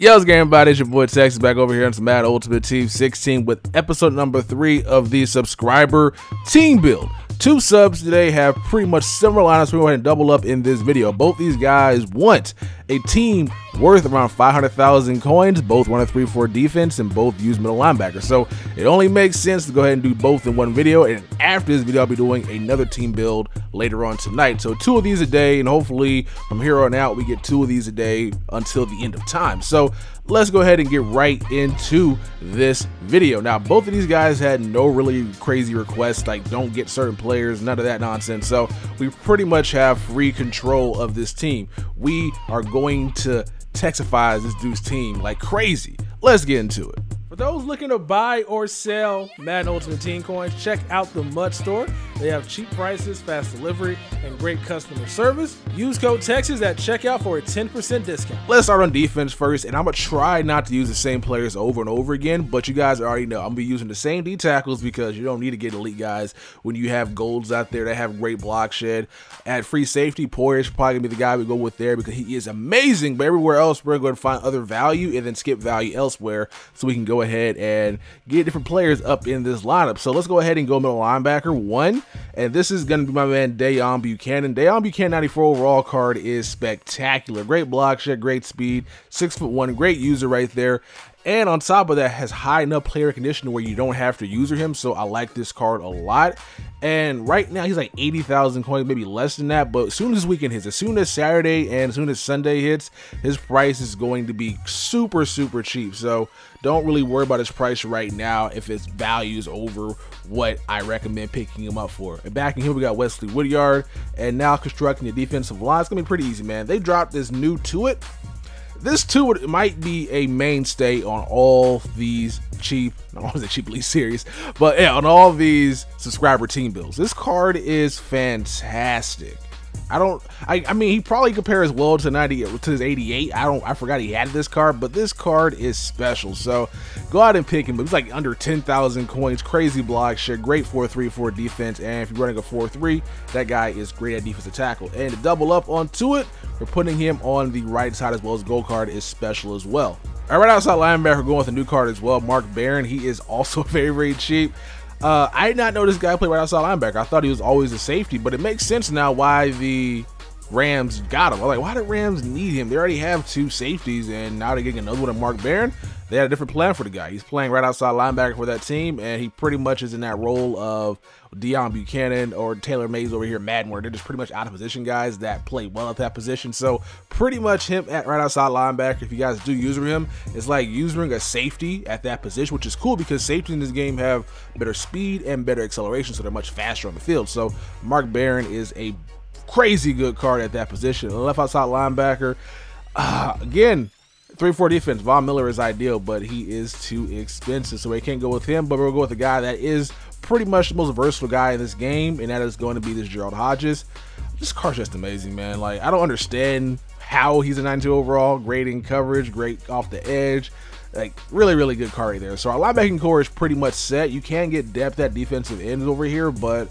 Yo, what's going on, everybody? It's your boy Tex back over here on some Madden Ultimate Team 16 with episode number 3 of the subscriber team build. 2 subs today have pretty much similar lineups. We're going to go ahead and double up in this video. Both these guys want a team worth around 500,000 coins. Both run a 3-4 defense and both use middle linebacker. So it only makes sense to go ahead and do both in one video. And after this video, I'll be doing another team build later on tonight. So 2 of these a day, and hopefully from here on out, we get 2 of these a day until the end of time. So let's go ahead and get right into this video. Now, both of these guys had no really crazy requests, like don't get certain players, none of that nonsense. So we pretty much have free control of this team. We are going to texify this dude's team like crazy. Let's get into it. For those looking to buy or sell Madden Ultimate Team coins, check out the Mud Store. They have cheap prices, fast delivery, and great customer service. Use code TEXAS at checkout for a 10% discount. Let's start on defense first, and I'm going to try not to use the same players over and over again, but you guys already know I'm going to be using the same D tackles because you don't need to get elite guys when you have golds out there that have great block shed. At free safety, Poyer's probably going to be the guy we go with there because he is amazing, but everywhere else we're going to find other value and then skip value elsewhere so we can go ahead and get different players up in this lineup. So let's go ahead and go middle linebacker 1, and this is going to be my man Deon Buchanan. Deon Buchanan 94 overall card is spectacular. Great block shed, great speed, 6'1", great user right there. And on top of that, has high enough player condition where you don't have to user him. So I like this card a lot. And right now he's like 80,000 coins, maybe less than that. But as soon as this weekend hits, as soon as Saturday and as soon as Sunday hits, his price is going to be super, super cheap. So don't really worry about his price right now if its value is over what I recommend picking him up for. And backing him, we got Wesley Woodyard. And now constructing the defensive line. It's going to be pretty easy, man. They dropped this new to it. This too might be a mainstay on all these cheap, not always a cheap Elite series, but yeah, on all these subscriber team builds. This card is fantastic. I mean, he probably compares well to 90 to his 88. I forgot he had this card, but this card is special. So go out and pick him. It's like under 10,000 coins, crazy block shed, great 4-3-4 defense. And if you're running a 4-3, that guy is great at defensive tackle. And to double up onto it, we're putting him on the right side as well as gold card is special as well. All right, outside linebacker going with a new card as well, Mark Barron. He is also very, very cheap. I did not know this guy played right outside linebacker. I thought he was always a safety, but it makes sense now why the Rams got him. I'm like, why did Rams need him? They already have 2 safeties, and now they're getting another one of Mark Barron. They had a different plan for the guy. He's playing right outside linebacker for that team, and he pretty much is in that role of Deon Buchanan or Taylor Mays over here, Madden, where they're just pretty much out of position guys that play well at that position. So pretty much him at right outside linebacker, if you guys do user him, it's like using a safety at that position, which is cool because safeties in this game have better speed and better acceleration, so they're much faster on the field. So Mark Barron is a crazy good card at that position. Left outside linebacker, again, 3-4 defense. Von Miller is ideal, but he is too expensive, so we can't go with him. But we'll go with a guy that is pretty much the most versatile guy in this game, and that is going to be this Gerald Hodges. This card's just amazing, man. Like, I don't understand how he's a 92 overall. Great in coverage, great off the edge. Like, really, really good card right there. So our linebacking core is pretty much set. You can get depth at defensive ends over here, but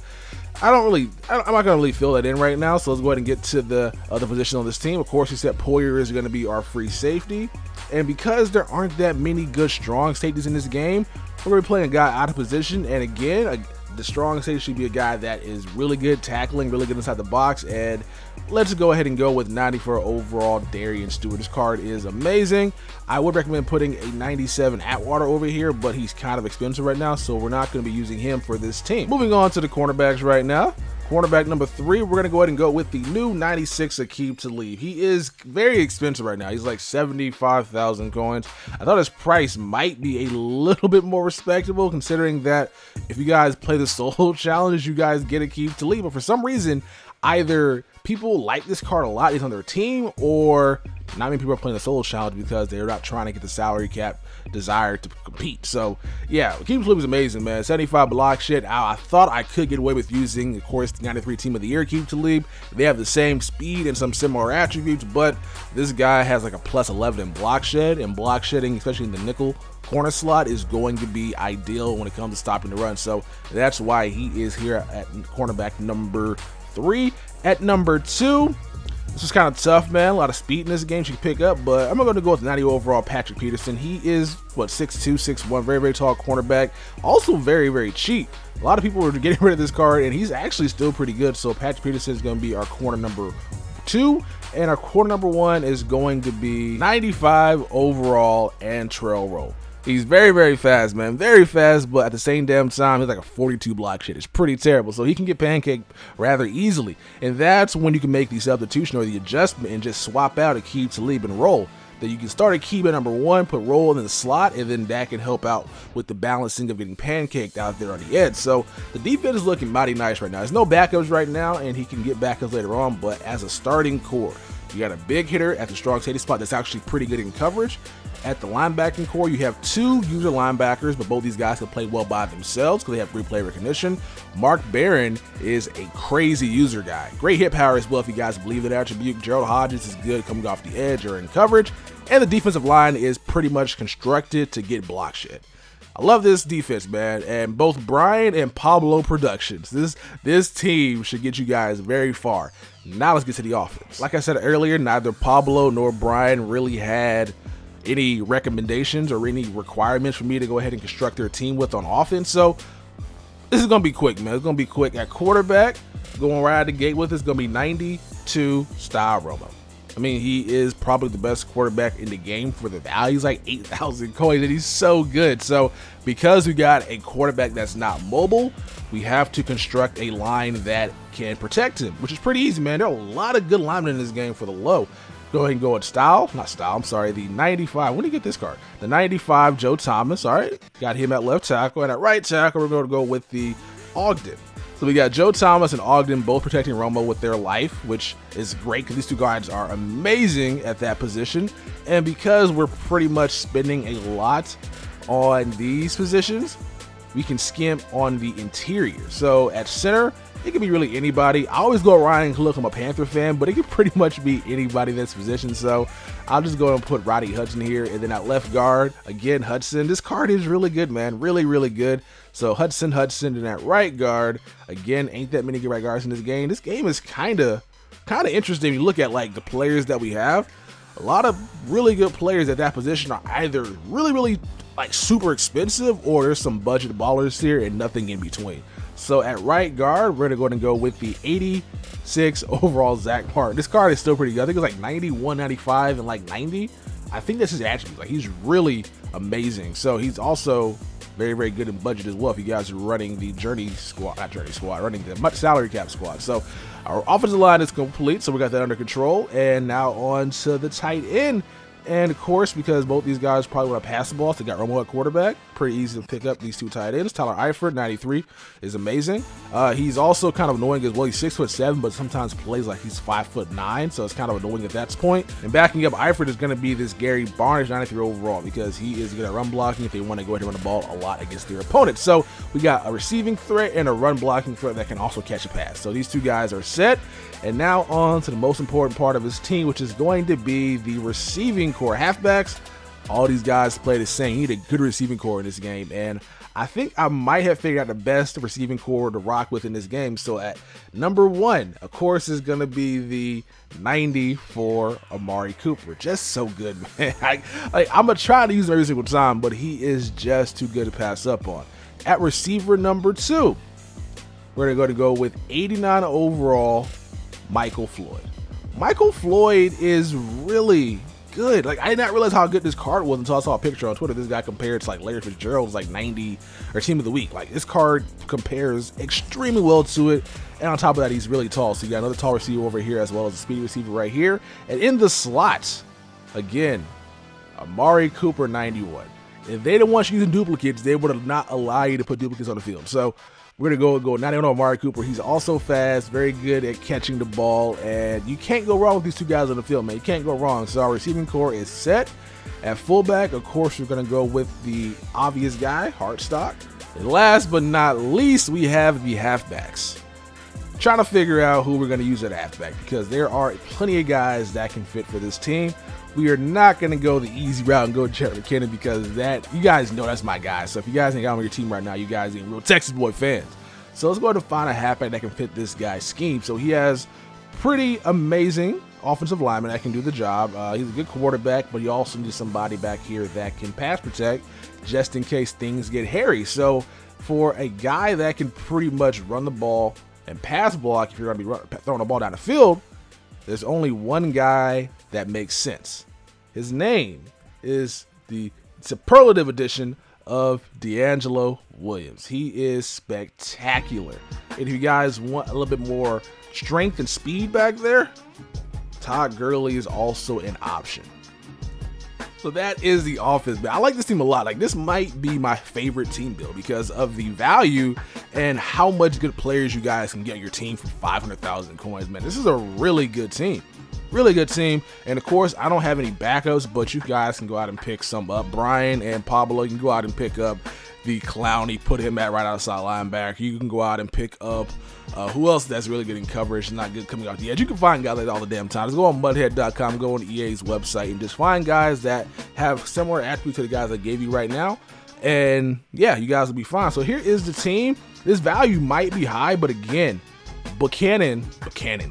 I'm not going to really fill that in right now. So let's go ahead and get to the other position on this team. Of course, we said Poyer is going to be our free safety. And because there aren't that many good strong safeties in this game, we're going to be playing a guy out of position. And again, the strong safety should be a guy that is really good tackling, really good inside the box. And let's go ahead and go with 94 overall Darian Stewart. This card is amazing. I would recommend putting a 97 Atwater over here, but he's kind of expensive right now, so we're not going to be using him for this team. Moving on to the cornerbacks right now. Cornerback number 3, we're going to go ahead and go with the new 96 Aqib Talib. He is very expensive right now. He's like 75,000 coins. I thought his price might be a little bit more respectable, considering that if you guys play the solo challenge, you guys get Aqib Talib. But for some reason, either people like this card a lot, he's on their team, or not many people are playing the solo challenge because they're not trying to get the salary cap desired to compete. So yeah, Aqib Talib is amazing, man. 75 block shed. I thought I could get away with using, of course, the 93 team of the year Aqib Talib. They have the same speed and some similar attributes, but this guy has like a +11 in block shed, and block shedding, especially in the nickel corner slot, is going to be ideal when it comes to stopping the run. So that's why he is here at cornerback number 3. At number 2, This is kind of tough, man. A lot of speed in this game you can pick up, but I'm going to go with 90 overall Patrick Peterson. He is, what, 6'2", 6'1", very, very tall cornerback. Also very, very cheap. A lot of people are getting rid of this card, and he's actually still pretty good. So Patrick Peterson is going to be our corner number 2, and our corner number 1 is going to be 95 overall and trail roll. He's very, very fast, man. Very fast, but at the same damn time, he's like a 42 block shit. It's pretty terrible. So he can get pancaked rather easily. And that's when you can make the substitution or the adjustment and just swap out a Aqib Talib and roll. Then you can start a Aqib at number 1, put roll in the slot, and then that can help out with the balancing of getting pancaked out there on the edge. So the defense is looking mighty nice right now. There's no backups right now, and he can get backups later on, but as a starting core, you got a big hitter at the strong safety spot that's actually pretty good in coverage. At the linebacking core, you have 2 user linebackers, but both these guys can play well by themselves because they have great play recognition. Mark Barron is a crazy user guy. Great hit power as well if you guys believe that attribute. Gerald Hodges is good coming off the edge or in coverage. And the defensive line is pretty much constructed to get block shit. I love this defense, man, and both Brian and Pablo Productions. This team should get you guys very far. Now let's get to the offense. Like I said earlier, neither Pablo nor Brian really had any recommendations or any requirements for me to go ahead and construct their team with on offense. So this is going to be quick, man. It's going to be quick. At quarterback, going right out the gate with, it's going to be 92 style Romo. I mean, he is probably the best quarterback in the game for the value. He's like 8,000 coins, and he's so good. So because we got a quarterback that's not mobile, we have to construct a line that can protect him, which is pretty easy, man. There are a lot of good linemen in this game for the low. Go ahead and go with the 95. When did you get this card? The 95 Joe Thomas. All right, got him at left tackle, and at right tackle, we're going to go with the Ogden. So we got Joe Thomas and Ogden both protecting Romo with their life, which is great because these two guys are amazing at that position. And because we're pretty much spending a lot on these positions, we can skimp on the interior. So at center, it can be really anybody. I always go Ryan Cook. I'm a Panther fan, but it can pretty much be anybody that's positioned. So I'll just go and put Roddy Hudson here. And then at left guard, again, Hudson. This card is really good, man. Really, really good. So Hudson. And at right guard, again, ain't that many good right guards in this game. This game is kind of interesting. You look at like the players that we have. A lot of really good players at that position are either really like super expensive, or there's some budget ballers here and nothing in between. So at right guard, we're going to go with the 86 overall Zach Martin. This card is still pretty good. I think it's like 91, 95, and like 90. I think that's his attribute. Like, he's really amazing. So he's also very, very good in budget as well if you guys are running the running the salary cap squad. So our offensive line is complete, so we got that under control. And now on to the tight end. And of course, because both these guys probably want to pass the ball, so they got Romo at quarterback. Pretty easy to pick up these two tight ends. Tyler Eifert, 93, is amazing. He's also kind of annoying as well. He's 6'7", but sometimes plays like he's 5'9", so it's kind of annoying at that point. And backing up Eifert is going to be this Gary Barnes, 93 overall, because he is good at run blocking if they want to go ahead and run the ball a lot against their opponents. So we got a receiving threat and a run blocking threat that can also catch a pass. So these two guys are set. And now on to the most important part of his team, which is going to be the receiving core. Halfbacks, all these guys play the same. You need a good receiving core in this game. And I think I might have figured out the best receiving core to rock with in this game. So at number 1, of course, is going to be the 94 Amari Cooper. Just so good, man. I'm going to try to use him every single time, but he is just too good to pass up on. At receiver number 2, we're going to go with 89 overall Michael Floyd. Michael Floyd is really good. Like, I did not realize how good this card was until I saw a picture on Twitter. This guy compared to like Larry Fitzgerald's like 90 or team of the week. Like, this card compares extremely well to it. And on top of that, he's really tall. So you got another tall receiver over here as well as a speedy receiver right here. And in the slots, again, Amari Cooper, 91. If they didn't want you using duplicates, they would have not allowed you to put duplicates on the field. So we're going to go 91 on Amari Cooper. He's also fast, very good at catching the ball, and you can't go wrong with these two guys on the field, man. You can't go wrong. So our receiving core is set. At fullback, of course, we're going to go with the obvious guy, Hartstock. And last but not least, we have the halfbacks. Trying to figure out who we're going to use at halfback because there are plenty of guys that can fit for this team. We are not going to go the easy route and go Jared McKinnon because that, you guys know that's my guy. So if you guys ain't got him on your team right now, you guys ain't real Texas boy fans. So let's go ahead and find a halfback that can fit this guy's scheme. So he has pretty amazing offensive lineman that can do the job. He's a good quarterback, but you also need somebody back here that can pass protect just in case things get hairy. So for a guy that can pretty much run the ball and pass block, if you're going to be throwing the ball down the field, there's only one guy that makes sense. His name is the superlative edition of D'Angelo Williams. He is spectacular. And if you guys want a little bit more strength and speed back there, Todd Gurley is also an option. So that is the offense. But I like this team a lot. Like, this might be my favorite team build because of the value and how much good players you guys can get on your team for 500,000 coins. Man, this is a really good team. Really good team. And of course, I don't have any backups, but you guys can go out and pick some up. Brian and Pablo, you can go out and pick up the Clowney, put him at right outside linebacker. You can go out and pick up who else that's really good in coverage, not good coming off the edge. You can find guys like that all the damn time. Just go on mudhead.com, go on EA's website, and just find guys that have similar attributes to the guys I gave you right now. And yeah, you guys will be fine. So here is the team. This value might be high, but again, Buchanan,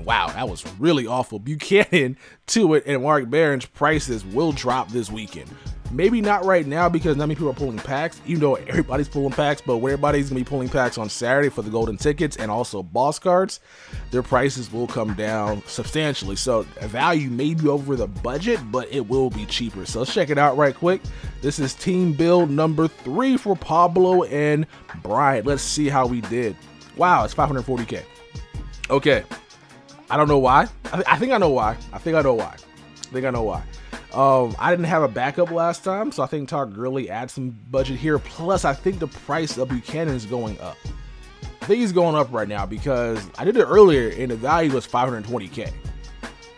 wow, that was really awful. Buchanan, Tuitt, and Mark Barron's prices will drop this weekend. Maybe not right now because not many people are pulling packs, even though everybody's pulling packs, but when everybody's going to be pulling packs on Saturday for the golden tickets and also boss cards, their prices will come down substantially. So value may be over the budget, but it will be cheaper. So let's check it out right quick. This is team build number 3 for Pablo and Brian. Let's see how we did. Wow, it's 540K. Okay, I don't know why. I think I know why. I didn't have a backup last time, so I think Todd Gurley adds some budget here. Plus, I think the price of Buchanan is going up. I think he's going up right now because I did it earlier and the value was 520K.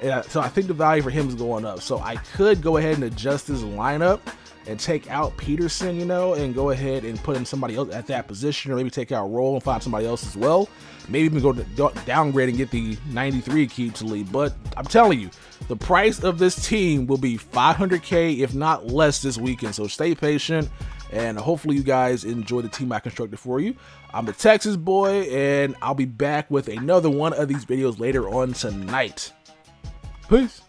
And so I think the value for him is going up. So I could go ahead and adjust this lineup and take out Peterson, you know, and go ahead and put in somebody else at that position, or maybe take out Roll and find somebody else as well. Maybe even go to downgrade and get the 93 Aqib Talib. But I'm telling you, the price of this team will be 500K, if not less, this weekend. So stay patient, and hopefully you guys enjoy the team I constructed for you. I'm the Texas boy, and I'll be back with another one of these videos later on tonight. Peace.